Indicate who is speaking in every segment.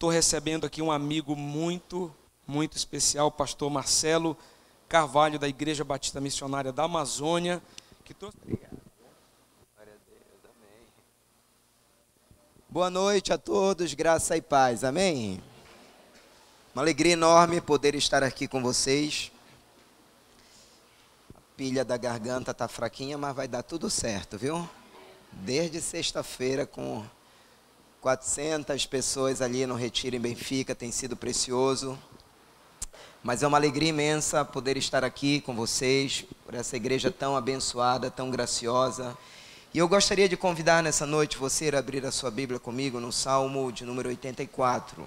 Speaker 1: estou recebendo aqui um amigo muito especial, o pastor Marcelo Carvalho, da Igreja Batista Missionária da Amazônia. Obrigado.
Speaker 2: Glória a Deus, amém. Boa noite a todos, graça e paz, amém? Uma alegria enorme poder estar aqui com vocês. A pilha da garganta está fraquinha, mas vai dar tudo certo, viu? Desde sexta-feira, com 400 pessoas ali no Retiro em Benfica, tem sido precioso. Mas é uma alegria imensa poder estar aqui com vocês, por essa igreja tão abençoada, tão graciosa. E eu gostaria de convidar nessa noite você a abrir a sua Bíblia comigo no Salmo de número 84.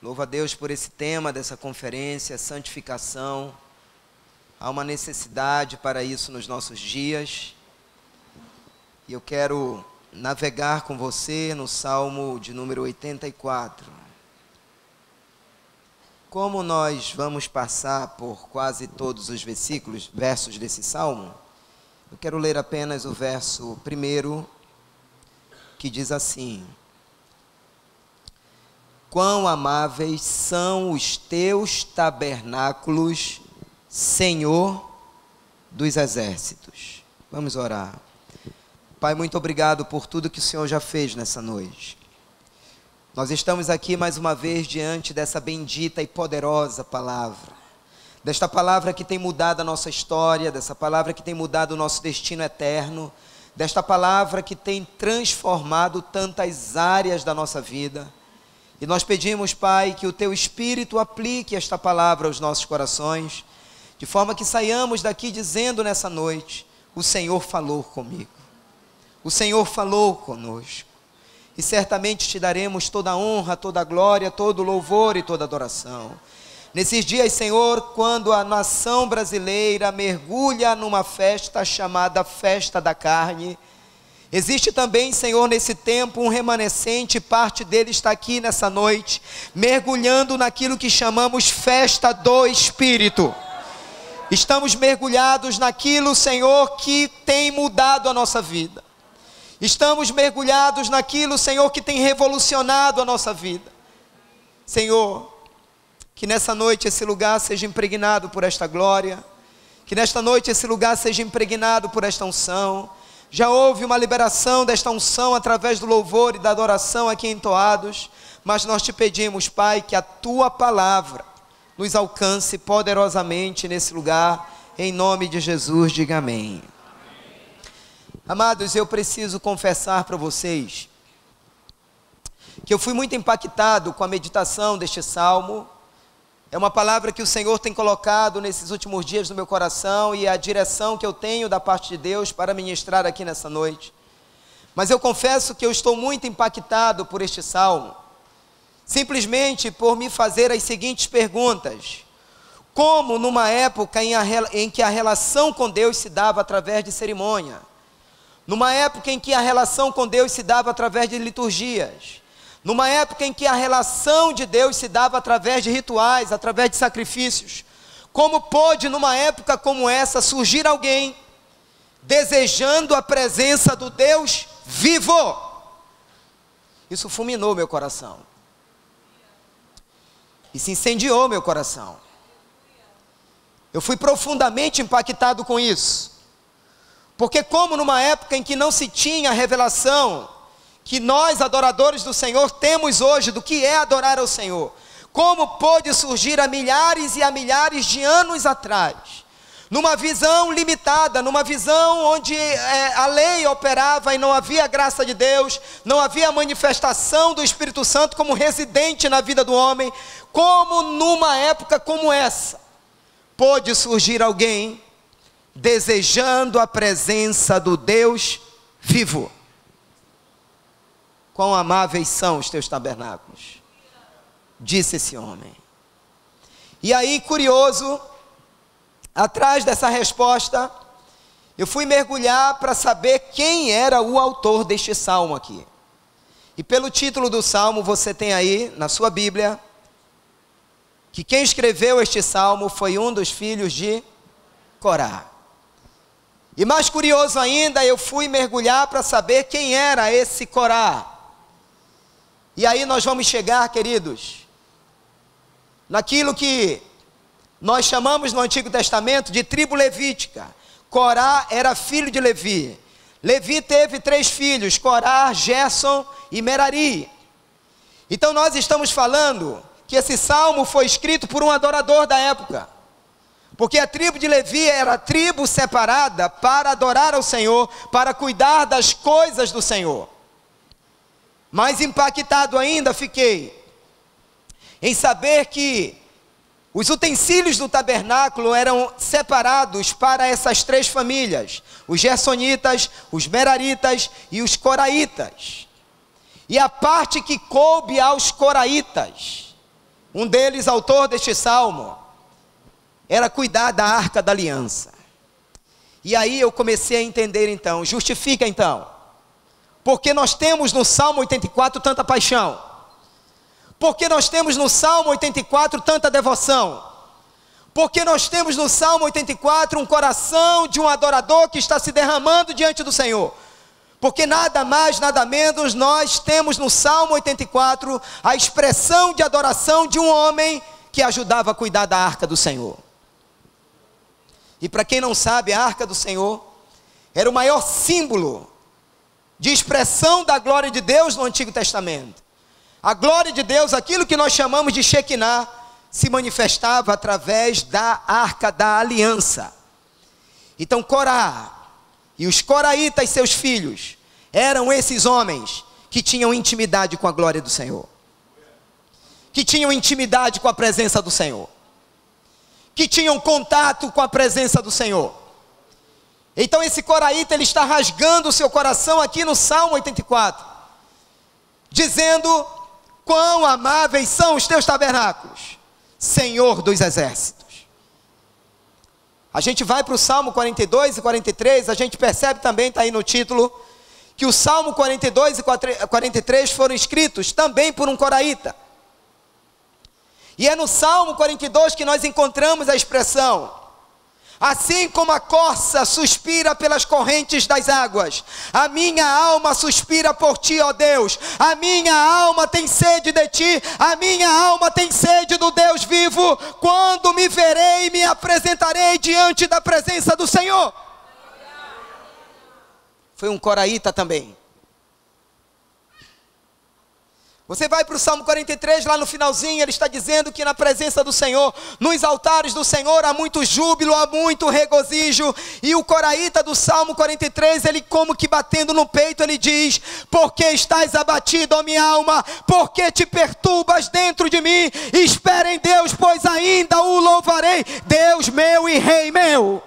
Speaker 2: Louvo a Deus por esse tema dessa conferência, santificação. Há uma necessidade para isso nos nossos dias. E eu quero navegar com você no Salmo de número 84. Como nós vamos passar por quase todos os versos desse Salmo, eu quero ler apenas o verso 1, que diz assim: Quão amáveis são os teus tabernáculos, Senhor dos exércitos. Vamos orar. Pai, muito obrigado por tudo que o Senhor já fez nessa noite. Nós estamos aqui mais uma vez diante dessa bendita e poderosa palavra. Desta palavra que tem mudado a nossa história, dessa palavra que tem mudado o nosso destino eterno, desta palavra que tem transformado tantas áreas da nossa vida. E nós pedimos, Pai, que o Teu Espírito aplique esta palavra aos nossos corações, de forma que saiamos daqui dizendo nessa noite: o Senhor falou comigo. O Senhor falou conosco, e certamente te daremos toda a honra, toda a glória, todo o louvor e toda a adoração. Nesses dias, Senhor, quando a nação brasileira mergulha numa festa chamada Festa da Carne, existe também, Senhor, nesse tempo um remanescente, parte dele está aqui nessa noite, mergulhando naquilo que chamamos Festa do Espírito. Estamos mergulhados naquilo, Senhor, que tem mudado a nossa vida. Estamos mergulhados naquilo, Senhor, que tem revolucionado a nossa vida. Senhor, que nessa noite esse lugar seja impregnado por esta glória, que nesta noite esse lugar seja impregnado por esta unção. Já houve uma liberação desta unção através do louvor e da adoração aqui entoados, mas nós te pedimos, Pai, que a Tua palavra nos alcance poderosamente nesse lugar, em nome de Jesus, diga amém. Amados, eu preciso confessar para vocês que eu fui muito impactado com a meditação deste salmo. É uma palavra que o Senhor tem colocado nesses últimos dias no meu coração e a direção que eu tenho da parte de Deus para ministrar aqui nessa noite. Mas eu confesso que eu estou muito impactado por este salmo, simplesmente por me fazer as seguintes perguntas: como numa época em que a relação com Deus se dava através de cerimônia, numa época em que a relação com Deus se dava através de liturgias, numa época em que a relação de Deus se dava através de rituais, através de sacrifícios, como pôde numa época como essa surgir alguém desejando a presença do Deus vivo? Isso fulminou meu coração, isso incendiou meu coração. Eu fui profundamente impactado com isso. Porque como numa época em que não se tinha a revelação que nós, adoradores do Senhor, temos hoje do que é adorar ao Senhor, como pôde surgir há milhares e há milhares de anos atrás, numa visão limitada, numa visão onde a lei operava e não havia a graça de Deus, não havia a manifestação do Espírito Santo como residente na vida do homem, como numa época como essa, pôde surgir alguém desejando a presença do Deus vivo. Quão amáveis são os teus tabernáculos, disse esse homem. E aí, curioso, atrás dessa resposta, eu fui mergulhar para saber quem era o autor deste salmo aqui. E pelo título do salmo, você tem aí na sua Bíblia, que quem escreveu este salmo foi um dos filhos de Corá. E mais curioso ainda, eu fui mergulhar para saber quem era esse Corá. E aí nós vamos chegar, queridos, naquilo que nós chamamos no Antigo Testamento de tribo levítica. Corá era filho de Levi. Levi teve 3 filhos, Corá, Gerson e Merari. Então nós estamos falando que esse salmo foi escrito por um adorador da época. Porque a tribo de Levi era a tribo separada para adorar ao Senhor, para cuidar das coisas do Senhor. Mais impactado ainda fiquei em saber que os utensílios do tabernáculo eram separados para essas 3 famílias: os gersonitas, os meraritas e os coraitas. E a parte que coube aos coraitas, um deles, autor deste salmo, era cuidar da arca da aliança. E aí eu comecei a entender então, justifica então, porque nós temos no Salmo 84 tanta paixão, porque nós temos no Salmo 84 tanta devoção, porque nós temos no Salmo 84 um coração de um adorador que está se derramando diante do Senhor. Porque nada mais, nada menos, nós temos no Salmo 84 a expressão de adoração de um homem que ajudava a cuidar da arca do Senhor. E para quem não sabe, a arca do Senhor era o maior símbolo de expressão da glória de Deus no Antigo Testamento. A glória de Deus, aquilo que nós chamamos de Shekinah, se manifestava através da arca da aliança. Então Corá e os coraitas, seus filhos, eram esses homens que tinham intimidade com a glória do Senhor, que tinham intimidade com a presença do Senhor, que tinham contato com a presença do Senhor. Então esse coraíta, ele está rasgando o seu coração aqui no Salmo 84, dizendo: quão amáveis são os teus tabernáculos, Senhor dos exércitos. A gente vai para o Salmo 42 e 43, a gente percebe também, está aí no título, que o Salmo 42 e 43 foram escritos também por um coraíta. E é no Salmo 42 que nós encontramos a expressão: assim como a corça suspira pelas correntes das águas, a minha alma suspira por ti, ó Deus. A minha alma tem sede de ti, a minha alma tem sede do Deus vivo. Quando me verei, me apresentarei diante da presença do Senhor. Foi um coraíta também. Você vai para o Salmo 43, lá no finalzinho, ele está dizendo que na presença do Senhor, nos altares do Senhor, há muito júbilo, há muito regozijo. E o coraíta do Salmo 43, ele como que batendo no peito, ele diz: por que estás abatido, ó minha alma? Por que te perturbas dentro de mim? Espera em Deus, pois ainda o louvarei, Deus meu e Rei meu.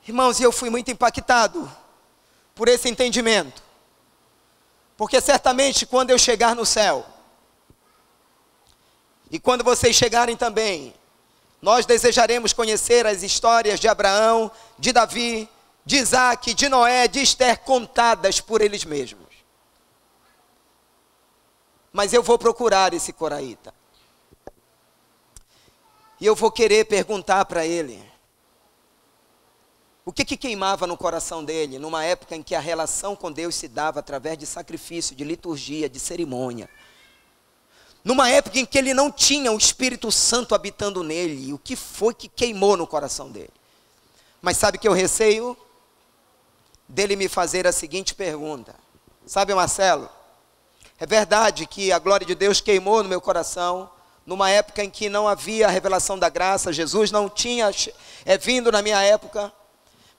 Speaker 2: Irmãos, eu fui muito impactado por esse entendimento, porque certamente quando eu chegar no céu, e quando vocês chegarem também, nós desejaremos conhecer as histórias de Abraão, de Davi, de Isaac, de Noé, de Esther, contadas por eles mesmos. Mas eu vou procurar esse coraíta, e eu vou querer perguntar para ele, o que queimava no coração dele, numa época em que a relação com Deus se dava através de sacrifício, de liturgia, de cerimônia. Numa época em que ele não tinha o Espírito Santo habitando nele. O que foi que queimou no coração dele? Mas sabe que eu receio dele me fazer a seguinte pergunta: sabe, Marcelo, é verdade que a glória de Deus queimou no meu coração, numa época em que não havia a revelação da graça, Jesus não tinha vindo na minha época.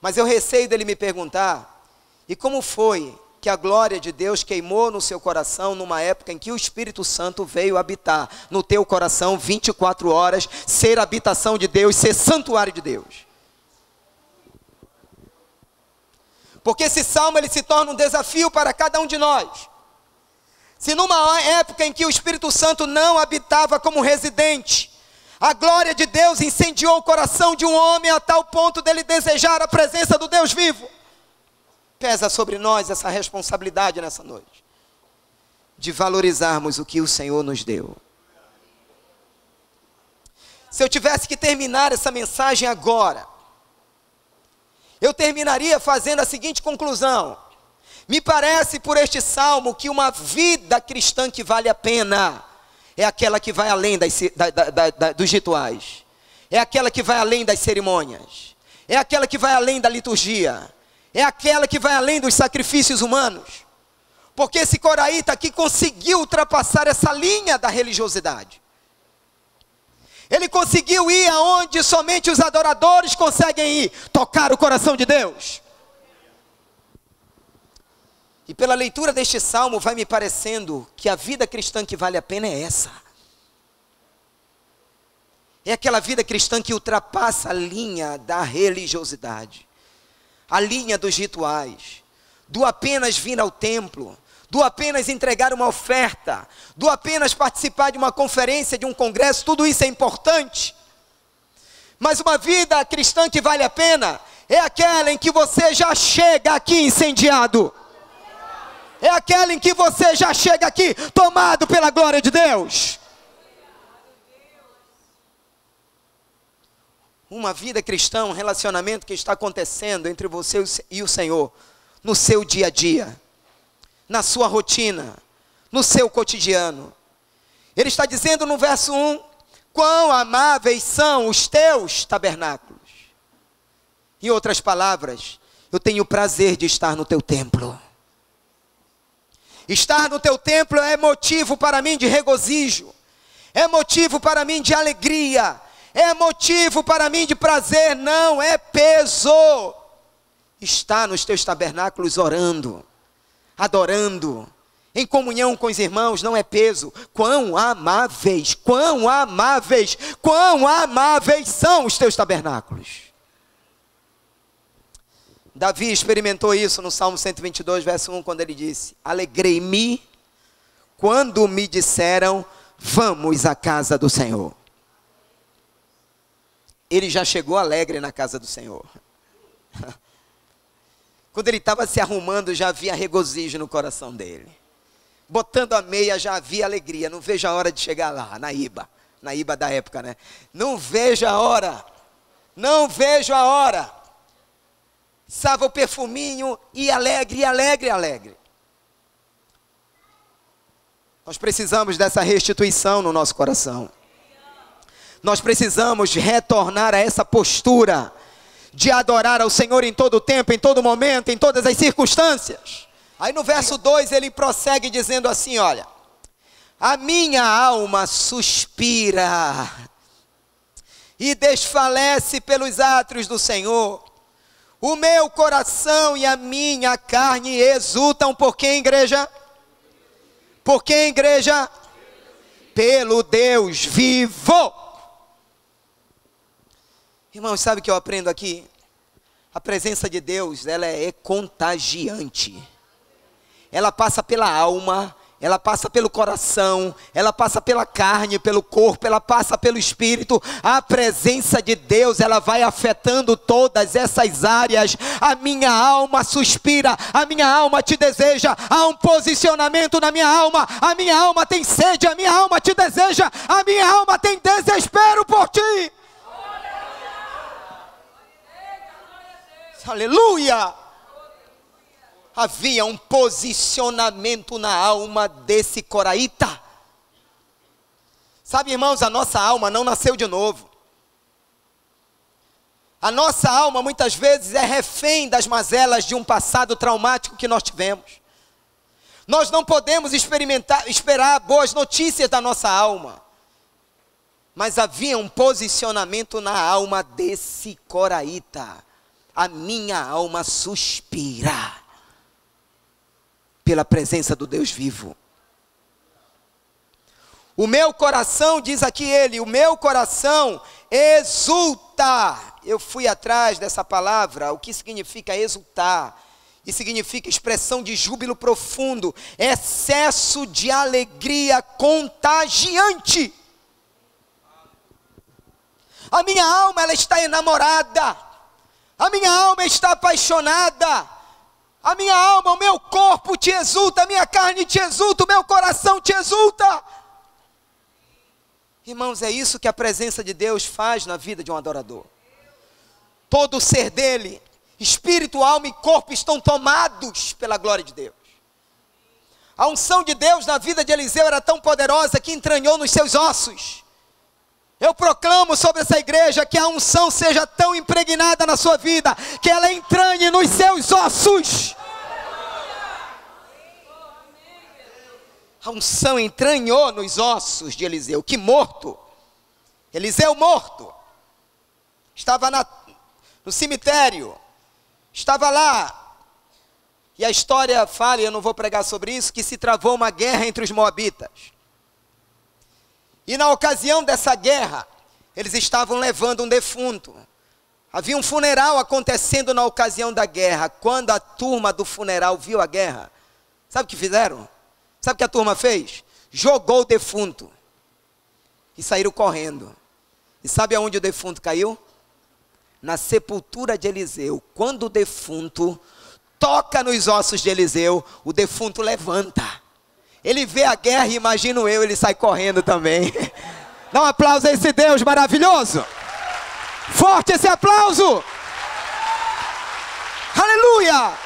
Speaker 2: Mas eu receio dele me perguntar: e como foi que a glória de Deus queimou no seu coração numa época em que o Espírito Santo veio habitar no teu coração 24 horas, ser habitação de Deus, ser santuário de Deus? Porque esse salmo ele se torna um desafio para cada um de nós. Se numa época em que o Espírito Santo não habitava como residente, a glória de Deus incendiou o coração de um homem a tal ponto dele desejar a presença do Deus vivo. Pesa sobre nós essa responsabilidade nessa noite, de valorizarmos o que o Senhor nos deu. Se eu tivesse que terminar essa mensagem agora, eu terminaria fazendo a seguinte conclusão: me parece por este salmo que uma vida cristã que vale a pena é aquela que vai além dos rituais, é aquela que vai além das cerimônias, é aquela que vai além da liturgia, é aquela que vai além dos sacrifícios humanos. Porque esse coraíta aqui conseguiu ultrapassar essa linha da religiosidade. Ele conseguiu ir aonde somente os adoradores conseguem ir, tocar o coração de Deus. E pela leitura deste salmo vai me parecendo que a vida cristã que vale a pena é essa. É aquela vida cristã que ultrapassa a linha da religiosidade, a linha dos rituais, do apenas vir ao templo, do apenas entregar uma oferta, do apenas participar de uma conferência, de um congresso. Tudo isso é importante. Mas uma vida cristã que vale a pena é aquela em que você já chega aqui incendiado. É aquela em que você já chega aqui tomado pela glória de Deus. Uma vida cristã, um relacionamento que está acontecendo entre você e o Senhor, no seu dia a dia, na sua rotina, no seu cotidiano. Ele está dizendo no verso 1, quão amáveis são os teus tabernáculos. Em outras palavras, eu tenho o prazer de estar no teu templo. Estar no teu templo é motivo para mim de regozijo, é motivo para mim de alegria, é motivo para mim de prazer, não é peso. Estar nos teus tabernáculos orando, adorando, em comunhão com os irmãos não é peso. Quão amáveis, quão amáveis, quão amáveis são os teus tabernáculos. Davi experimentou isso no Salmo 122, verso 1, quando ele disse: alegrei-me quando me disseram, vamos à casa do Senhor. Ele já chegou alegre na casa do Senhor. Quando ele estava se arrumando, já havia regozijo no coração dele. Botando a meia, já havia alegria. Não vejo a hora de chegar lá, na Iba da época, né? Não vejo a hora. Não vejo a hora. Estava o perfuminho e alegre, alegre, alegre. Nós precisamos dessa restituição no nosso coração. Nós precisamos retornar a essa postura de adorar ao Senhor em todo tempo, em todo momento, em todas as circunstâncias. Aí no verso 2 ele prossegue dizendo assim, olha: a minha alma suspira e desfalece pelos átrios do Senhor. O meu coração e a minha carne exultam por quem, igreja? Por quem, igreja? Pelo Deus vivo. Irmãos, sabe o que eu aprendo aqui? A presença de Deus, ela é contagiante. Ela passa pela alma, ela passa pelo coração, ela passa pela carne, pelo corpo, ela passa pelo espírito. A presença de Deus, ela vai afetando todas essas áreas. A minha alma suspira, a minha alma te deseja. Há um posicionamento na minha alma. A minha alma tem sede, a minha alma te deseja. A minha alma tem desespero por ti. Aleluia! Havia um posicionamento na alma desse coraíta. Sabe, irmãos, a nossa alma não nasceu de novo. A nossa alma muitas vezes é refém das mazelas de um passado traumático que nós tivemos. Nós não podemos esperar boas notícias da nossa alma. Mas havia um posicionamento na alma desse coraíta. A minha alma suspira pela presença do Deus vivo. O meu coração, diz aqui ele, o meu coração exulta. Eu fui atrás dessa palavra, o que significa exultar? E significa expressão de júbilo profundo, excesso de alegria contagiante. A minha alma, ela está enamorada. A minha alma está apaixonada. A minha alma, o meu corpo te exulta, a minha carne te exulta, o meu coração te exulta. Irmãos, é isso que a presença de Deus faz na vida de um adorador. Todo o ser dele Espírito, alma e corpo estão tomados pela glória de Deus. A unção de Deus na vida de Eliseu era tão poderosa que entranhou nos seus ossos. Eu proclamo sobre essa igreja que a unção seja tão impregnada na sua vida, que ela entranhe nos seus ossos. A unção entranhou nos ossos de Eliseu, que morto. Eliseu morto. Estava no cemitério. Estava lá. E a história fala, e eu não vou pregar sobre isso, que se travou uma guerra entre os moabitas. E na ocasião dessa guerra, eles estavam levando um defunto. Havia um funeral acontecendo na ocasião da guerra. Quando a turma do funeral viu a guerra, sabe o que fizeram? Sabe o que a turma fez? Jogou o defunto. E saíram correndo. E sabe aonde o defunto caiu? Na sepultura de Eliseu. Quando o defunto toca nos ossos de Eliseu, o defunto levanta. Ele vê a guerra e imagino eu, ele sai correndo também. Dá um aplauso a esse Deus maravilhoso. Forte esse aplauso. Aleluia.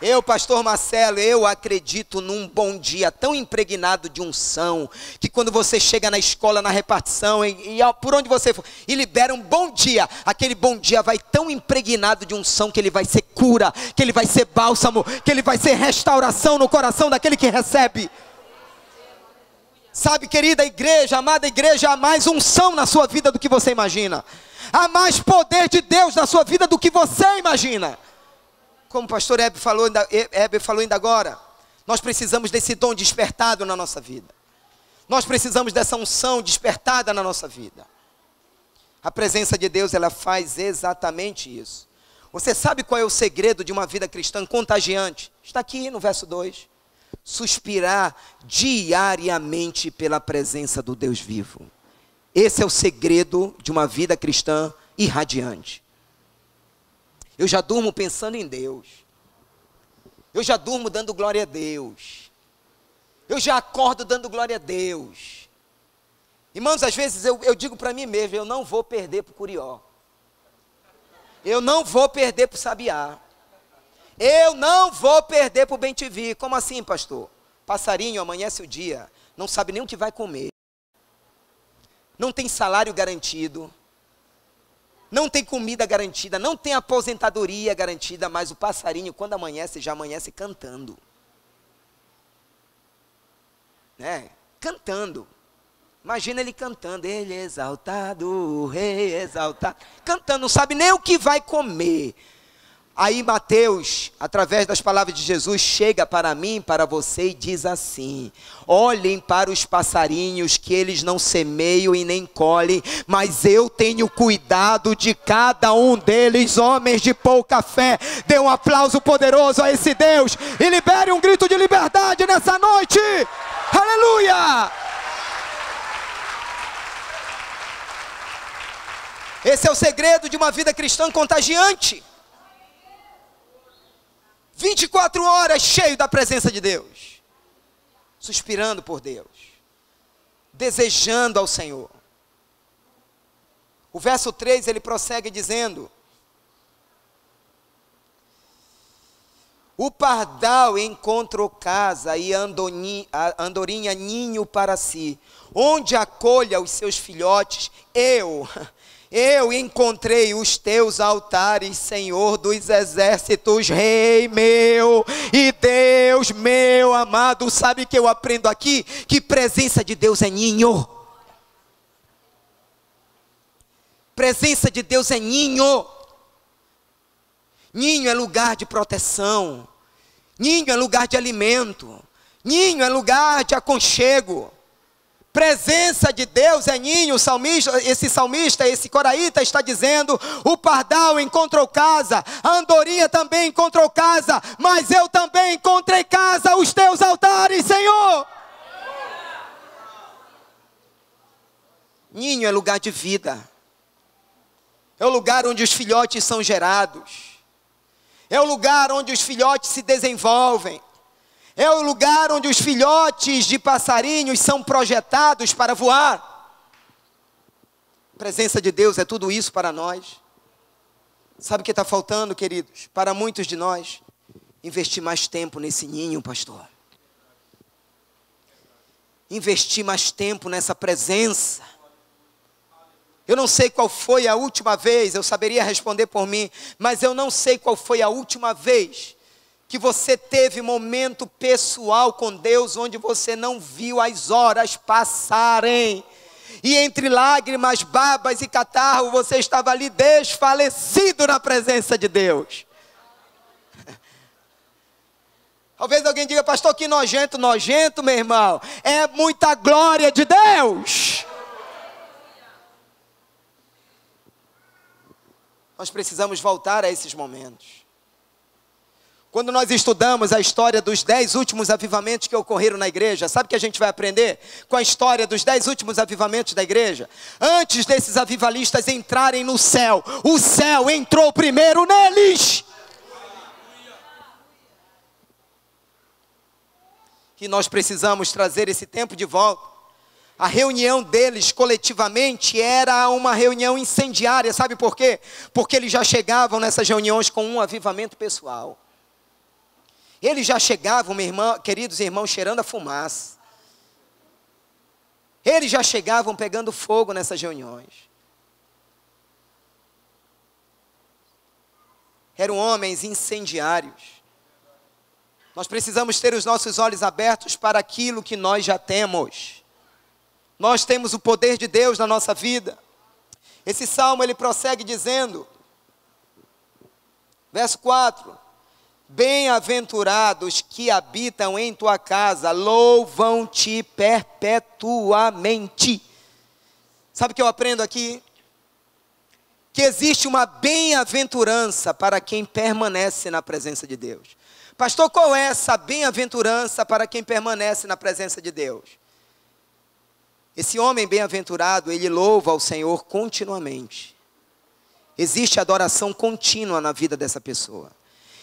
Speaker 2: Eu, pastor Marcelo, eu acredito num bom dia tão impregnado de unção, que quando você chega na escola, na repartição, e por onde você for, e libera um bom dia, aquele bom dia vai tão impregnado de unção, que ele vai ser cura, que ele vai ser bálsamo, que ele vai ser restauração no coração daquele que recebe. Sabe, querida igreja, amada igreja, há mais unção na sua vida do que você imagina. Há mais poder de Deus na sua vida do que você imagina. Como o pastor Heber falou ainda agora, nós precisamos desse dom despertado na nossa vida. Nós precisamos dessa unção despertada na nossa vida. A presença de Deus, ela faz exatamente isso. Você sabe qual é o segredo de uma vida cristã contagiante? Está aqui no verso 2. Suspirar diariamente pela presença do Deus vivo. Esse é o segredo de uma vida cristã irradiante. Eu já durmo pensando em Deus. Eu já durmo dando glória a Deus. Eu já acordo dando glória a Deus. Irmãos, às vezes eu digo para mim mesmo, eu não vou perder para o Curió. Eu não vou perder para o Sabiá. Eu não vou perder para o Bem-TV. Como assim, pastor? Passarinho amanhece o dia, não sabe nem o que vai comer. Não tem salário garantido. Não tem comida garantida, não tem aposentadoria garantida, mas o passarinho, quando amanhece, já amanhece cantando. Né? Cantando. Imagina ele cantando, ele é exaltado, o rei é exaltado. Cantando, não sabe nem o que vai comer. Aí Mateus, através das palavras de Jesus, chega para mim, para você e diz assim: olhem para os passarinhos, que eles não semeiam e nem colhem, mas eu tenho cuidado de cada um deles, homens de pouca fé. Dê um aplauso poderoso a esse Deus e libere um grito de liberdade nessa noite. Aleluia! Esse é o segredo de uma vida cristã contagiante. 24 horas cheio da presença de Deus, suspirando por Deus, desejando ao Senhor. O verso 3 ele prossegue dizendo: o pardal encontrou casa e a andorinha ninho para si, onde acolha os seus filhotes. Eu encontrei os teus altares, Senhor dos exércitos, Rei meu e Deus meu amado. Sabe o que eu aprendo aqui? Que presença de Deus é ninho. Presença de Deus é ninho. Ninho é lugar de proteção. Ninho é lugar de alimento. Ninho é lugar de aconchego. Presença de Deus é ninho. Esse salmista, esse coraíta está dizendo: o pardal encontrou casa, a andorinha também encontrou casa, mas eu também encontrei casa, os teus altares, Senhor. Ninho é lugar de vida. É o lugar onde os filhotes são gerados. É o lugar onde os filhotes se desenvolvem. É o lugar onde os filhotes de passarinhos são projetados para voar. Presença de Deus é tudo isso para nós. Sabe o que está faltando, queridos? Para muitos de nós, investir mais tempo nesse ninho, pastor. Investir mais tempo nessa presença. Eu não sei qual foi a última vez, eu saberia responder por mim, mas eu não sei qual foi a última vez que você teve momento pessoal com Deus, onde você não viu as horas passarem. E entre lágrimas, babas e catarro, você estava ali desfalecido na presença de Deus. Talvez alguém diga, pastor, que nojento, nojento, meu irmão. É muita glória de Deus. Nós precisamos voltar a esses momentos. Quando nós estudamos a história dos 10 últimos avivamentos que ocorreram na igreja, sabe o que a gente vai aprender com a história dos 10 últimos avivamentos da igreja? Antes desses avivalistas entrarem no céu, o céu entrou primeiro neles. Que nós precisamos trazer esse tempo de volta. A reunião deles coletivamente era uma reunião incendiária, sabe por quê? Porque eles já chegavam nessas reuniões com um avivamento pessoal. Eles já chegavam, meu irmão, queridos irmãos, cheirando a fumaça. Eles já chegavam pegando fogo nessas reuniões. Eram homens incendiários. Nós precisamos ter os nossos olhos abertos para aquilo que nós já temos. Nós temos o poder de Deus na nossa vida. Esse salmo ele prossegue dizendo, verso 4: bem-aventurados que habitam em tua casa, louvam-te perpetuamente. Sabe o que eu aprendo aqui? Que existe uma bem-aventurança para quem permanece na presença de Deus. Pastor, qual é essa bem-aventurança para quem permanece na presença de Deus? Esse homem bem-aventurado, ele louva ao Senhor continuamente. Existe adoração contínua na vida dessa pessoa.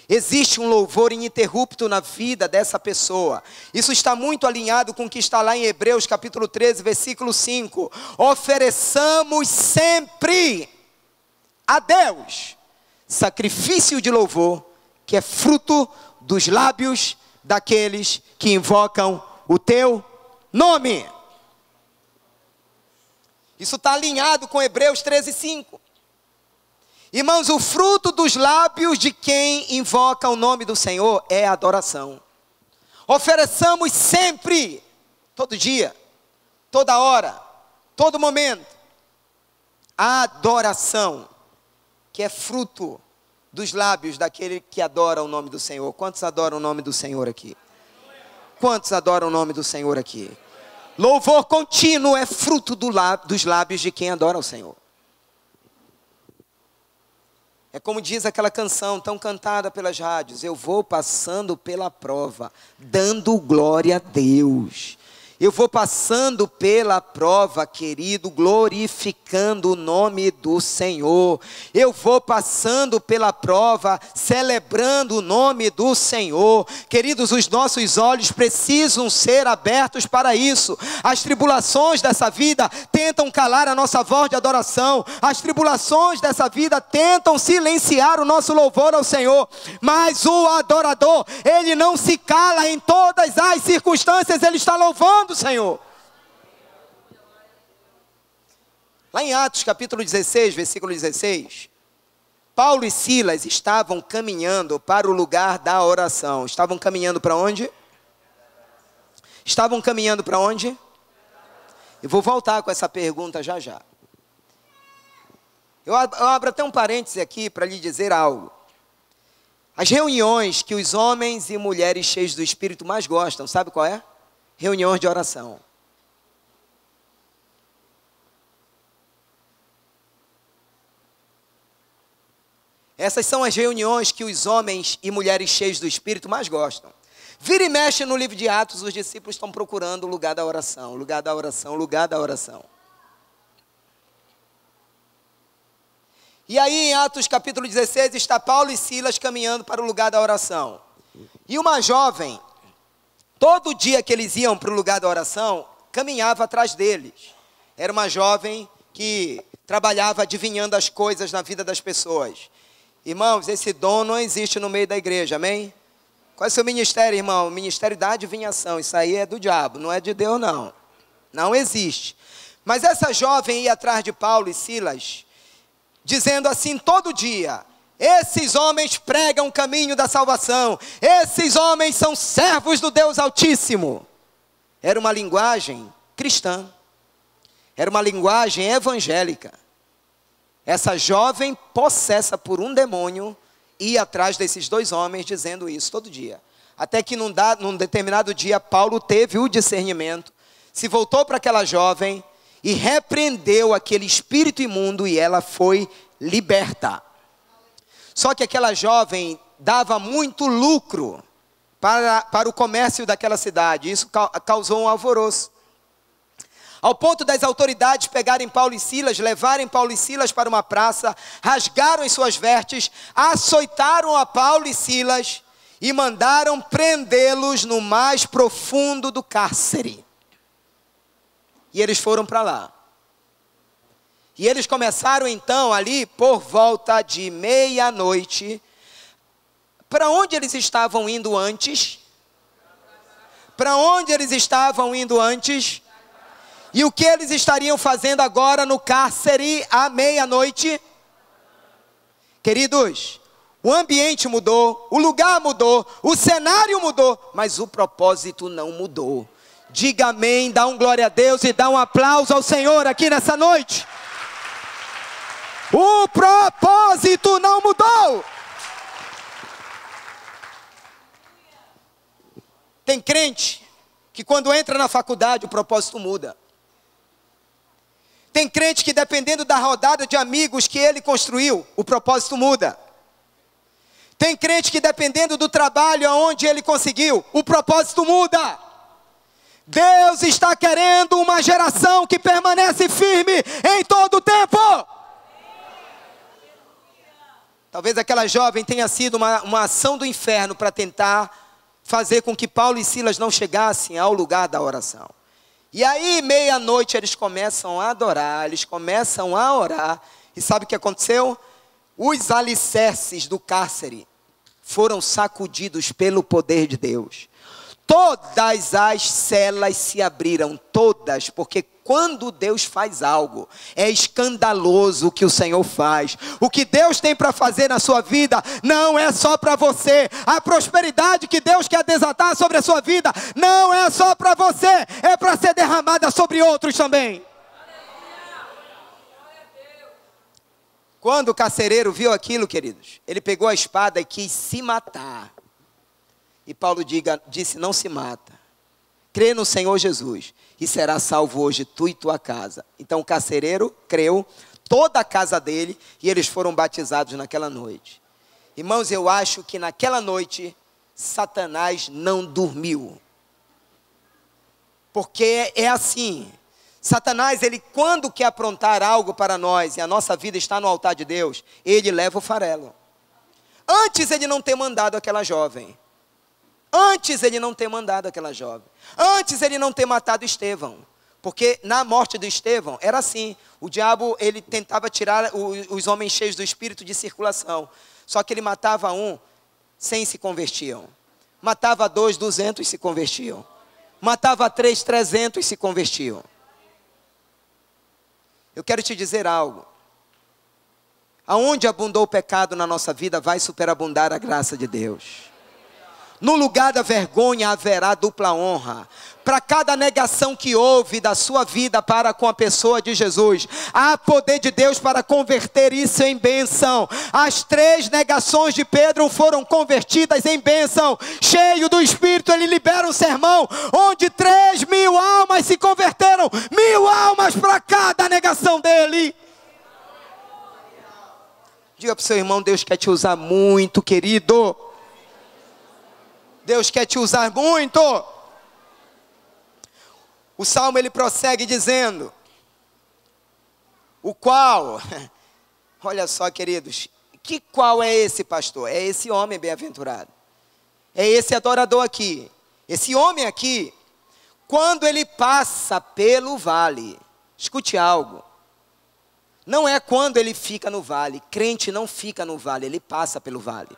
Speaker 2: Existe um louvor ininterrupto na vida dessa pessoa. Isso está muito alinhado com o que está lá em Hebreus capítulo 13, versículo 5. Ofereçamos sempre a Deus sacrifício de louvor, que é fruto dos lábios daqueles que invocam o teu nome. Isso está alinhado com Hebreus 13, 5. Irmãos, o fruto dos lábios de quem invoca o nome do Senhor é a adoração. Ofereçamos sempre, todo dia, toda hora, todo momento, a adoração, que é fruto dos lábios daquele que adora o nome do Senhor. Quantos adoram o nome do Senhor aqui? Quantos adoram o nome do Senhor aqui? Louvor contínuo é fruto dos lábios de quem adora o Senhor. É como diz aquela canção tão cantada pelas rádios: eu vou passando pela prova, dando glória a Deus. Eu vou passando pela prova, querido, glorificando o nome do Senhor. Eu vou passando pela prova, celebrando o nome do Senhor. Queridos, os nossos olhos precisam ser abertos para isso. As tribulações dessa vida tentam calar a nossa voz de adoração. As tribulações dessa vida tentam silenciar o nosso louvor ao Senhor. Mas o adorador, ele não se cala em todas as circunstâncias, ele está louvando o Senhor. Lá em Atos capítulo 16, versículo 16, Paulo e Silas estavam caminhando para o lugar da oração. Estavam caminhando para onde? Estavam caminhando para onde? Eu vou voltar com essa pergunta já já. Eu abro até um parêntese aqui para lhe dizer algo. As reuniões que os homens e mulheres cheios do Espírito mais gostam, sabe qual é? Reuniões de oração. Essas são as reuniões que os homens e mulheres cheios do Espírito mais gostam. Vira e mexe no livro de Atos, os discípulos estão procurando o lugar da oração, lugar da oração, lugar da oração. E aí em Atos capítulo 16 está Paulo e Silas caminhando para o lugar da oração. E uma jovem, todo dia que eles iam para o lugar da oração, caminhava atrás deles. Era uma jovem que trabalhava adivinhando as coisas na vida das pessoas. Irmãos, esse dom não existe no meio da igreja, amém? Qual é o seu ministério, irmão? O ministério da adivinhação. Isso aí é do diabo, não é de Deus, não. Não existe. Mas essa jovem ia atrás de Paulo e Silas, dizendo assim todo dia: esses homens pregam o caminho da salvação. Esses homens são servos do Deus Altíssimo. Era uma linguagem cristã. Era uma linguagem evangélica. Essa jovem, possessa por um demônio, ia atrás desses dois homens dizendo isso todo dia. Até que num determinado dia, Paulo teve o discernimento, se voltou para aquela jovem e repreendeu aquele espírito imundo e ela foi liberta. Só que aquela jovem dava muito lucro para o comércio daquela cidade. Isso causou um alvoroço. Ao ponto das autoridades pegarem Paulo e Silas, levarem Paulo e Silas para uma praça, rasgaram as suas vestes, açoitaram a Paulo e Silas e mandaram prendê-los no mais profundo do cárcere. E eles foram para lá. E eles começaram então ali por volta de meia-noite. Para onde eles estavam indo antes? Para onde eles estavam indo antes? E o que eles estariam fazendo agora no cárcere à meia-noite? Queridos, o ambiente mudou, o lugar mudou, o cenário mudou, mas o propósito não mudou. Diga amém, dá um glória a Deus e dá um aplauso ao Senhor aqui nessa noite. O propósito não mudou. Tem crente que quando entra na faculdade o propósito muda. Tem crente que dependendo da rodada de amigos que ele construiu, o propósito muda. Tem crente que dependendo do trabalho aonde ele conseguiu, o propósito muda. Deus está querendo uma geração que permanece firme em todo o tempo. Talvez aquela jovem tenha sido uma ação do inferno para tentar fazer com que Paulo e Silas não chegassem ao lugar da oração. E aí, meia-noite, eles começam a adorar, eles começam a orar. E sabe o que aconteceu? Os alicerces do cárcere foram sacudidos pelo poder de Deus. Todas as celas se abriram, todas, porque quando Deus faz algo, é escandaloso o que o Senhor faz. O que Deus tem para fazer na sua vida, não é só para você. A prosperidade que Deus quer desatar sobre a sua vida, não é só para você, é para ser derramada sobre outros também. Quando o carcereiro viu aquilo, queridos, ele pegou a espada e quis se matar. E Paulo disse, não se mata. Crê no Senhor Jesus e será salvo hoje tu e tua casa. Então o carcereiro creu, toda a casa dele, e eles foram batizados naquela noite. Irmãos, eu acho que naquela noite Satanás não dormiu. Porque é assim, Satanás, ele quando quer aprontar algo para nós, e a nossa vida está no altar de Deus, ele leva o farelo. Antes ele não ter mandado aquela jovem. Antes ele não ter mandado aquela jovem. Antes ele não ter matado Estevão. Porque na morte de Estevão era assim. O diabo ele tentava tirar os homens cheios do espírito de circulação. Só que ele matava um, 100 se convertiam. Matava 2, 200 se convertiam. Matava 3, 300 se convertiam. Eu quero te dizer algo. Aonde abundou o pecado na nossa vida, vai superabundar a graça de Deus. No lugar da vergonha haverá dupla honra. Para cada negação que houve da sua vida para com a pessoa de Jesus, há poder de Deus para converter isso em bênção. As 3 negações de Pedro foram convertidas em bênção. Cheio do Espírito, ele libera um sermão onde 3.000 almas se converteram. 1.000 almas para cada negação dele. Diga para o seu irmão, Deus quer te usar muito, querido. Deus quer te usar muito. O Salmo ele prossegue dizendo, o qual, olha só queridos, que qual é esse pastor? É esse homem bem-aventurado. É esse adorador aqui. Esse homem aqui, quando ele passa pelo vale, escute algo. não é quando ele fica no vale. Crente não fica no vale, ele passa pelo vale.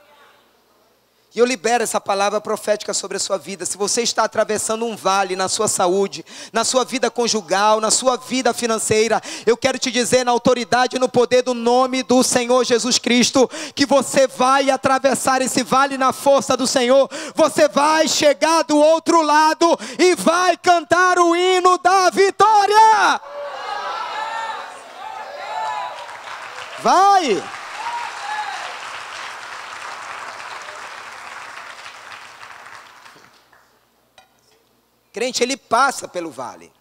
Speaker 2: E eu libero essa palavra profética sobre a sua vida. Se você está atravessando um vale na sua saúde, na sua vida conjugal, na sua vida financeira, eu quero te dizer na autoridade e no poder do nome do Senhor Jesus Cristo, que você vai atravessar esse vale na força do Senhor. Você vai chegar do outro lado e vai cantar o hino da vitória. Vai! Crente, ele passa pelo vale.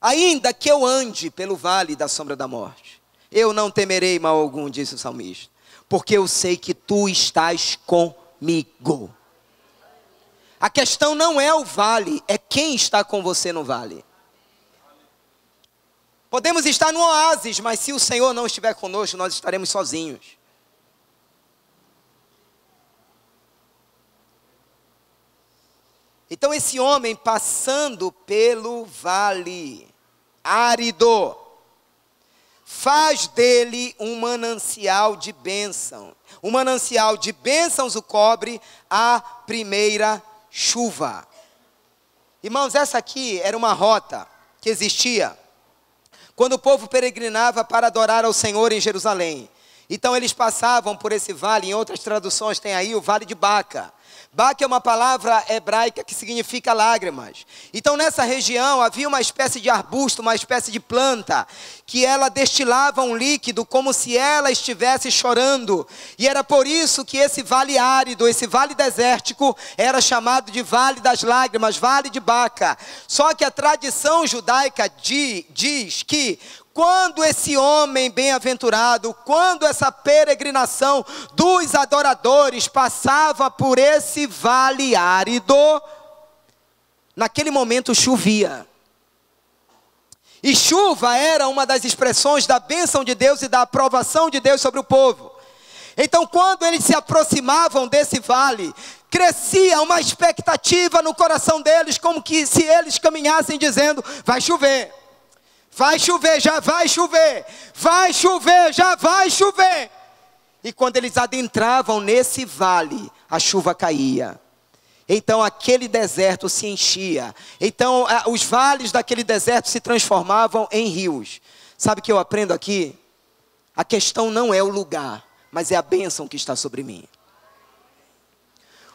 Speaker 2: Ainda que eu ande pelo vale da sombra da morte, eu não temerei mal algum, disse o salmista, porque eu sei que tu estás comigo. A questão não é o vale, é quem está com você no vale. Podemos estar no oásis, mas se o Senhor não estiver conosco, nós estaremos sozinhos. Então esse homem passando pelo vale árido, faz dele um manancial de bênção. Um manancial de bênçãos o cobre a primeira chuva. Irmãos, essa aqui era uma rota que existia quando o povo peregrinava para adorar ao Senhor em Jerusalém. Então eles passavam por esse vale, em outras traduções tem aí o vale de Baca. Baca é uma palavra hebraica que significa lágrimas. Então nessa região havia uma espécie de arbusto, uma espécie de planta, que ela destilava um líquido como se ela estivesse chorando. E era por isso que esse vale árido, esse vale desértico, era chamado de Vale das Lágrimas, Vale de Baca. Só que a tradição judaica diz que quando esse homem bem-aventurado, quando essa peregrinação dos adoradores passava por esse vale árido, naquele momento chovia. E chuva era uma das expressões da bênção de Deus e da aprovação de Deus sobre o povo. Então quando eles se aproximavam desse vale, crescia uma expectativa no coração deles, como que se eles caminhassem dizendo, vai chover. Vai chover, já vai chover. Vai chover, já vai chover. E quando eles adentravam nesse vale, a chuva caía. Então aquele deserto se enchia. Então os vales daquele deserto se transformavam em rios. Sabe o que eu aprendo aqui? A questão não é o lugar, mas é a bênção que está sobre mim.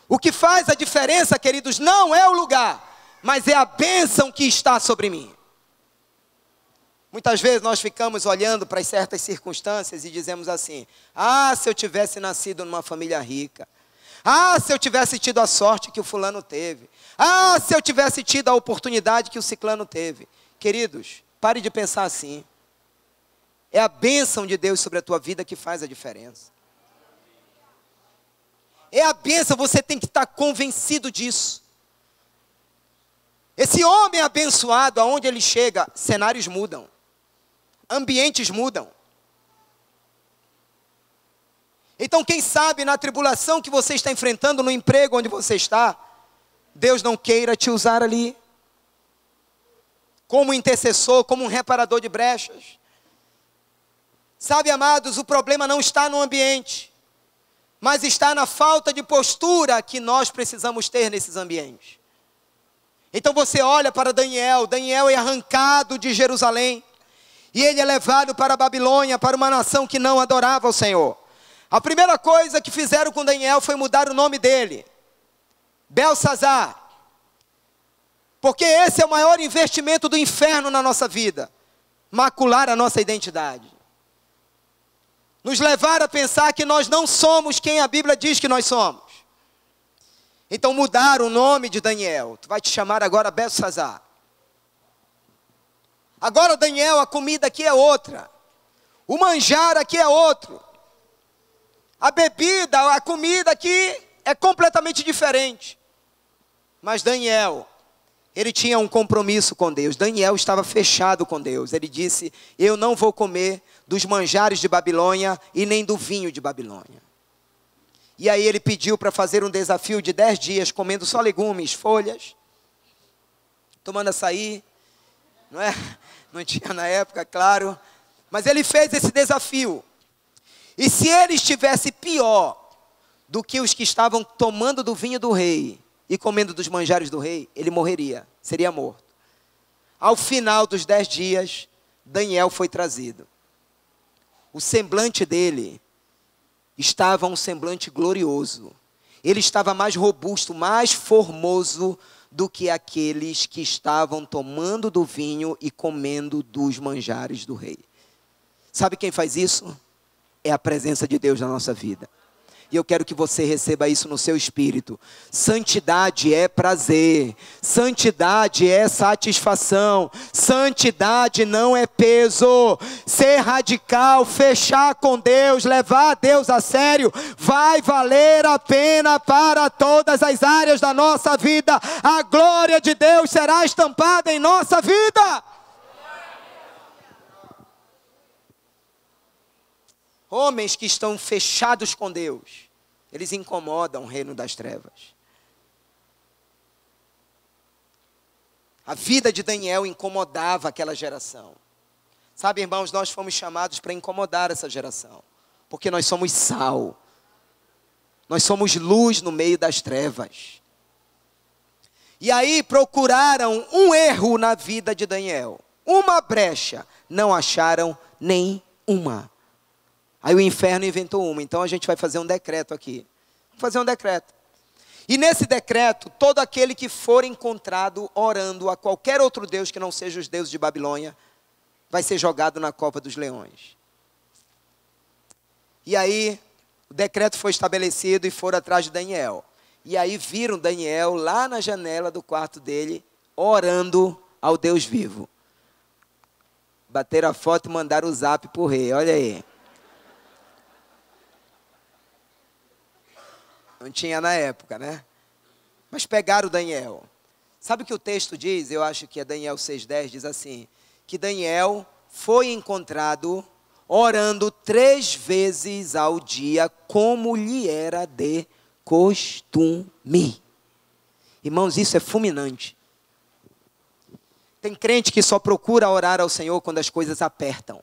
Speaker 2: O que faz a diferença, queridos, não é o lugar, mas é a bênção que está sobre mim. Muitas vezes nós ficamos olhando para certas circunstâncias e dizemos assim, ah, se eu tivesse nascido numa família rica. Ah, se eu tivesse tido a sorte que o fulano teve. Ah, se eu tivesse tido a oportunidade que o ciclano teve. Queridos, pare de pensar assim. É a bênção de Deus sobre a tua vida que faz a diferença. É a bênção, você tem que estar convencido disso. Esse homem abençoado, aonde ele chega, cenários mudam. Ambientes mudam. Então quem sabe na tribulação que você está enfrentando, no emprego onde você está, Deus não queira te usar ali. Como intercessor, como um reparador de brechas. Sabe, amados, o problema não está no ambiente, mas está na falta de postura que nós precisamos ter nesses ambientes. Então você olha para Daniel, Daniel é arrancado de Jerusalém, e ele é levado para a Babilônia, para uma nação que não adorava o Senhor. A primeira coisa que fizeram com Daniel foi mudar o nome dele, Belsazar, porque esse é o maior investimento do inferno na nossa vida, macular a nossa identidade. Nos levar a pensar que nós não somos quem a Bíblia diz que nós somos. Então mudaram o nome de Daniel. Tu vai te chamar agora Belsazar. Agora Daniel, a comida aqui é outra. O manjar aqui é outro. A bebida, a comida aqui é completamente diferente. Mas Daniel, ele tinha um compromisso com Deus. Daniel estava fechado com Deus. Ele disse, eu não vou comer dos manjares de Babilônia e nem do vinho de Babilônia. E aí ele pediu para fazer um desafio de 10 dias, comendo só legumes, folhas, tomando açaí, não é? Não tinha na época, claro, Mas ele fez esse desafio. E se ele estivesse pior do que os que estavam tomando do vinho do rei e comendo dos manjares do rei, ele morreria, seria morto. Ao final dos 10 dias, Daniel foi trazido. O semblante dele estava um semblante glorioso. Ele estava mais robusto, mais formoso do que aqueles que estavam tomando do vinho e comendo dos manjares do rei. Sabe quem faz isso? É a presença de Deus na nossa vida. E eu quero que você receba isso no seu espírito. Santidade é prazer. Santidade é satisfação. Santidade não é peso. Ser radical, fechar com Deus, levar Deus a sério, vai valer a pena para todas as áreas da nossa vida. A glória de Deus será estampada em nossa vida. Homens que estão fechados com Deus, eles incomodam o reino das trevas. A vida de Daniel incomodava aquela geração. Sabe, irmãos, nós fomos chamados para incomodar essa geração, porque nós somos sal. Nós somos luz no meio das trevas. E aí procuraram um erro na vida de Daniel, uma brecha, não acharam nem uma. Aí o inferno inventou uma. Então a gente vai fazer um decreto aqui. Vamos fazer um decreto. E nesse decreto, todo aquele que for encontrado orando a qualquer outro deus que não seja os deuses de Babilônia, vai ser jogado na cova dos leões. E aí o decreto foi estabelecido e foram atrás de Daniel. E aí viram Daniel lá na janela do quarto dele, orando ao Deus vivo. Bateram a foto e mandaram o zap pro rei. Olha aí. Não tinha na época, né? Mas pegaram Daniel. Sabe o que o texto diz? Eu acho que é Daniel 6,10, diz assim, que Daniel foi encontrado orando 3 vezes ao dia, como lhe era de costume. Irmãos, isso é fulminante. Tem crente que só procura orar ao Senhor quando as coisas apertam.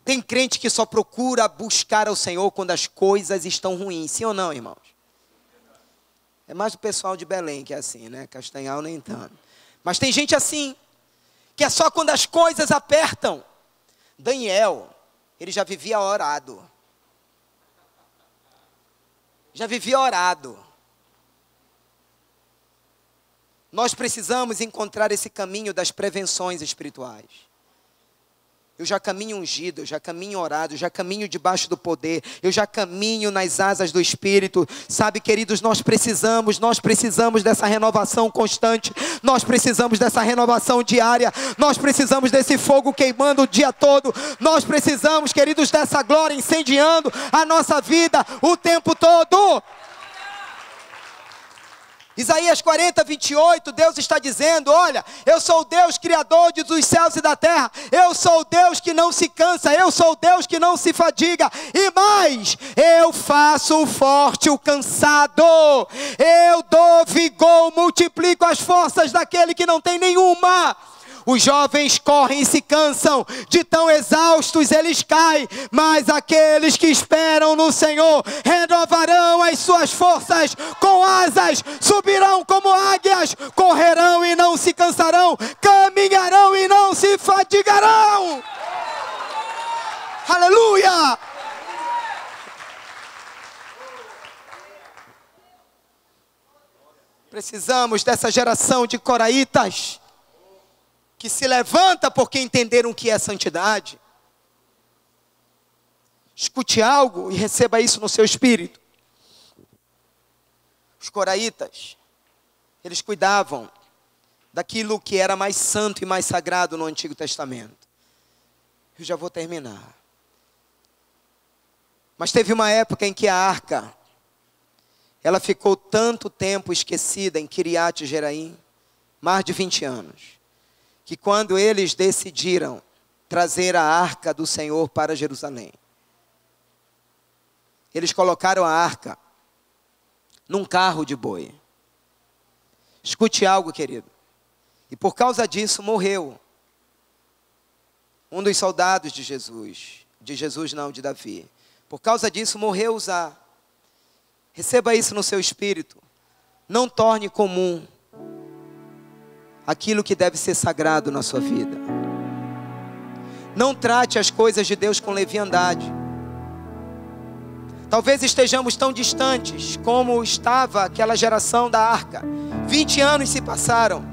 Speaker 2: Tem crente que só procura buscar ao Senhor quando as coisas estão ruins. Sim ou não, irmãos? É mais o pessoal de Belém que é assim, né? Castanhal nem tanto. Mas tem gente assim, que é só quando as coisas apertam. Daniel, ele já vivia orado. Já vivia orado. Nós precisamos encontrar esse caminho das prevenções espirituais. Eu já caminho ungido, eu já caminho orado, eu já caminho debaixo do poder, eu já caminho nas asas do Espírito. Sabe, queridos, nós precisamos dessa renovação constante, nós precisamos dessa renovação diária, nós precisamos desse fogo queimando o dia todo, nós precisamos, queridos, dessa glória incendiando a nossa vida o tempo todo. Isaías 40, 28, Deus está dizendo, olha, eu sou o Deus criador dos céus e da terra, eu sou o Deus que não se cansa, eu sou o Deus que não se fadiga, e mais, eu faço forte o cansado, eu dou vigor, multiplico as forças daquele que não tem nenhuma. Os jovens correm e se cansam, de tão exaustos eles caem, mas aqueles que esperam no Senhor renovarão as suas forças com asas, subirão como águias, correrão e não se cansarão, caminharão e não se fadigarão. Aleluia! Precisamos dessa geração de coraitas que se levanta porque entenderam o que é santidade. Escute algo e receba isso no seu espírito. Os coraitas, eles cuidavam daquilo que era mais santo e mais sagrado no Antigo Testamento. Eu já vou terminar. Mas teve uma época em que a arca, ela ficou tanto tempo esquecida em Kiriat Jeraim, mais de 20 anos. Que quando eles decidiram trazer a arca do Senhor para Jerusalém, eles colocaram a arca num carro de boi. Escute algo, querido. E por causa disso morreu um dos soldados de Davi. Por causa disso, morreu Uzá. Receba isso no seu espírito. Não torne comum aquilo que deve ser sagrado na sua vida. Não trate as coisas de Deus com leviandade. Talvez estejamos tão distantes como estava aquela geração da arca. 20 anos se passaram.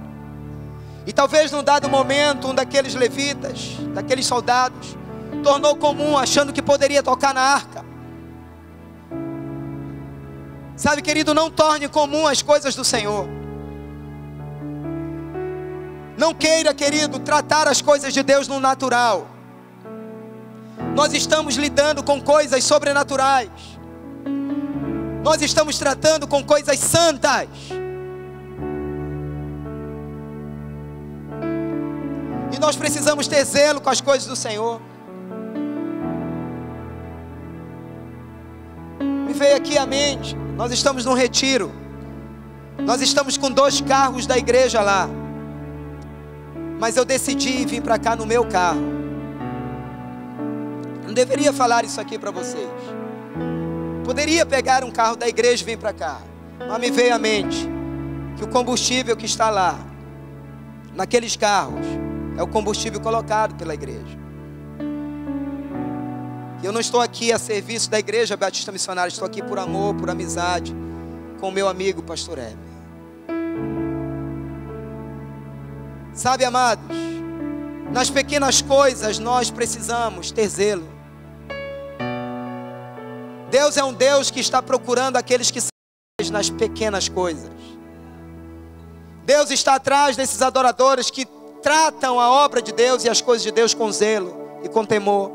Speaker 2: E talvez num dado momento, um daqueles levitas, daqueles soldados, tornou comum, achando que poderia tocar na arca. Sabe, querido, não torne comum as coisas do Senhor. Não queira, querido, tratar as coisas de Deus no natural. Nós estamos lidando com coisas sobrenaturais. Nós estamos tratando com coisas santas. E nós precisamos ter zelo com as coisas do Senhor. Me veio aqui à mente, nós estamos num retiro. Nós estamos com 2 carros da igreja lá. Mas eu decidi vir para cá no meu carro. Não deveria falar isso aqui para vocês. Poderia pegar um carro da igreja e vir para cá. Mas me veio à mente que o combustível que está lá, naqueles carros, é o combustível colocado pela igreja. E eu não estou aqui a serviço da Igreja Batista Missionária. Estou aqui por amor, por amizade, com o meu amigo pastor Heber. Sabe, amados, nas pequenas coisas nós precisamos ter zelo. Deus é um Deus que está procurando aqueles que são nas pequenas coisas. Deus está atrás desses adoradores que tratam a obra de Deus e as coisas de Deus com zelo e com temor.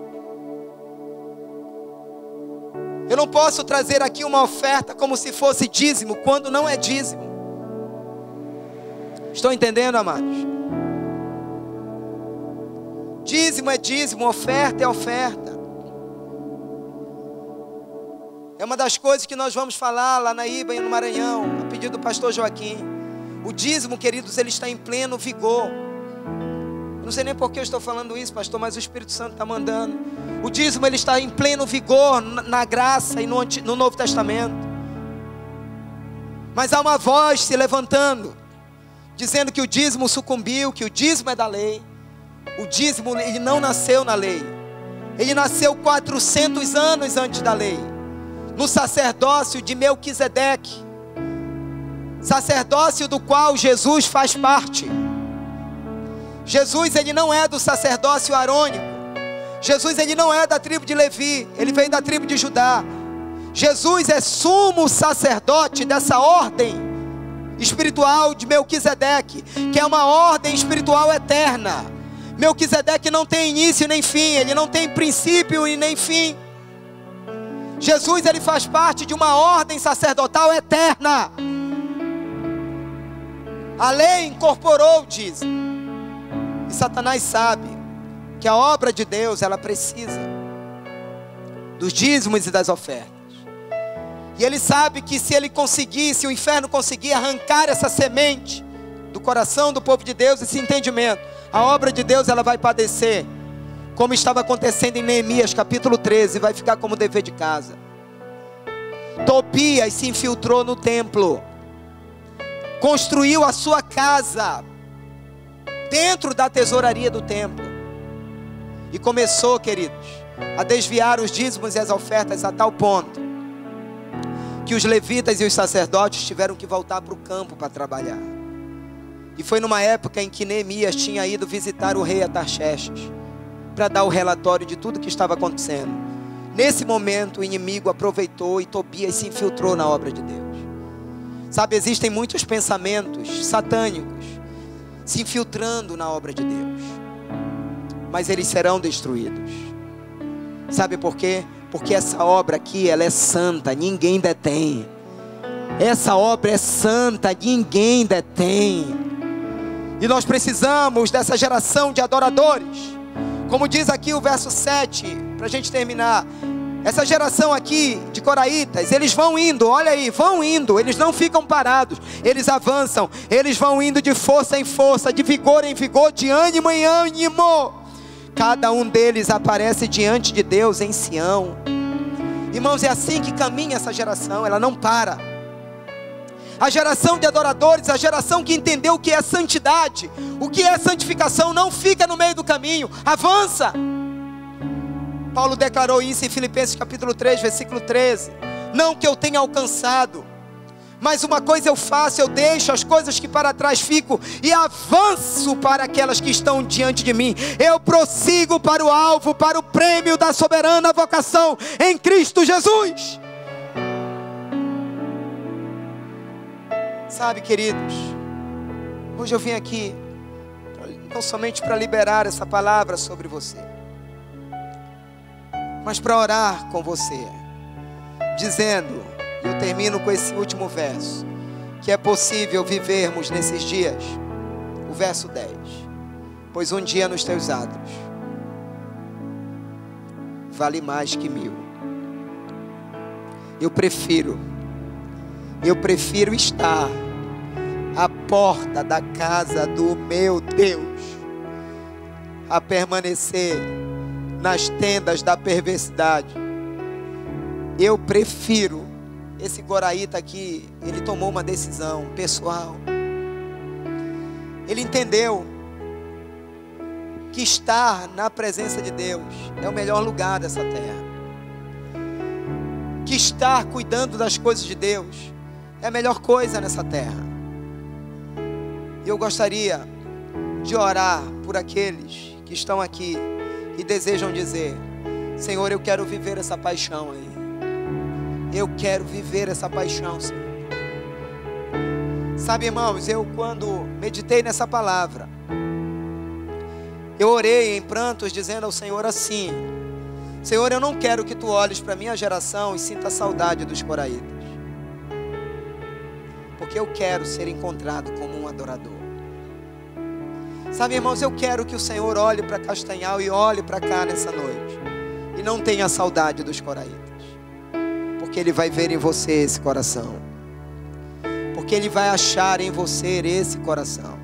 Speaker 2: Eu não posso trazer aqui uma oferta como se fosse dízimo, quando não é dízimo. Estão entendendo, amados? Dízimo é dízimo, oferta é oferta. É uma das coisas que nós vamos falar lá na IBA e no Maranhão, a pedido do pastor Joaquim. O dízimo, queridos, ele está em pleno vigor. Eu não sei nem por que eu estou falando isso, pastor, mas o Espírito Santo está mandando. O dízimo, ele está em pleno vigor na graça e no Novo Testamento. Mas há uma voz se levantando, dizendo que o dízimo sucumbiu, que o dízimo é da lei. O dízimo, ele não nasceu na lei. Ele nasceu 400 anos antes da lei, no sacerdócio de Melquisedeque, sacerdócio do qual Jesus faz parte. Jesus, ele não é do sacerdócio arônico. Jesus, ele não é da tribo de Levi, ele veio da tribo de Judá. Jesus é sumo sacerdote dessa ordem espiritual de Melquisedeque, que é uma ordem espiritual eterna. Melquisedeque não tem início nem fim, ele não tem princípio e nem fim. Jesus, ele faz parte de uma ordem sacerdotal eterna. A lei incorporou o dízimo. E Satanás sabe que a obra de Deus, ela precisa dos dízimos e das ofertas. E ele sabe que se ele conseguir, se o inferno conseguir arrancar essa semente do coração do povo de Deus, esse entendimento, a obra de Deus, ela vai padecer, como estava acontecendo em Neemias capítulo 13, vai ficar como dever de casa. Tobias se infiltrou no templo, construiu a sua casa dentro da tesouraria do templo, e começou, queridos, a desviar os dízimos e as ofertas a tal ponto, que os levitas e os sacerdotes tiveram que voltar para o campo para trabalhar. E foi numa época em que Neemias tinha ido visitar o rei Artaxerxes, para dar o relatório de tudo que estava acontecendo. Nesse momento o inimigo aproveitou e Tobias se infiltrou na obra de Deus. Sabe, existem muitos pensamentos satânicos se infiltrando na obra de Deus, mas eles serão destruídos. Sabe por quê? Porque essa obra aqui, ela é santa, ninguém detém. Essa obra é santa, ninguém detém. E nós precisamos dessa geração de adoradores. Como diz aqui o verso 7, para a gente terminar. Essa geração aqui de coraitas, eles vão indo, olha aí, vão indo. Eles não ficam parados, eles avançam. Eles vão indo de força em força, de vigor em vigor, de ânimo em ânimo. Cada um deles aparece diante de Deus em Sião. Irmãos, é assim que caminha essa geração, ela não para. A geração de adoradores, a geração que entendeu o que é santidade, o que é santificação, não fica no meio do caminho, avança. Paulo declarou isso em Filipenses capítulo 3, versículo 13. Não que eu tenha alcançado, mas uma coisa eu faço, eu deixo as coisas que para trás ficam e avanço para aquelas que estão diante de mim. Eu prossigo para o alvo, para o prêmio da soberana vocação em Cristo Jesus. Sabe, queridos, hoje eu vim aqui não somente para liberar essa palavra sobre você, mas para orar com você, dizendo, e eu termino com esse último verso, que é possível vivermos nesses dias, o verso 10, pois um dia nos teus atos vale mais que 1000. Eu prefiro estar à porta da casa do meu Deus a permanecer nas tendas da perversidade. Eu prefiro. Esse Goraíta aqui, ele tomou uma decisão pessoal. Ele entendeu que estar na presença de Deus é o melhor lugar dessa terra. Que estar cuidando das coisas de Deus é a melhor coisa nessa terra. E eu gostaria de orar por aqueles que estão aqui e desejam dizer: Senhor, eu quero viver essa paixão aí. Eu quero viver essa paixão, Senhor. Sabe, irmãos, eu quando meditei nessa palavra, eu orei em prantos dizendo ao Senhor assim: Senhor, eu não quero que Tu olhes para a minha geração e sinta saudade dos coraitas, porque eu quero ser encontrado como um adorador. Sabe, irmãos, eu quero que o Senhor olhe para Castanhal e olhe para cá nessa noite e não tenha saudade dos coraitas, porque Ele vai ver em você esse coração, porque Ele vai achar em você esse coração.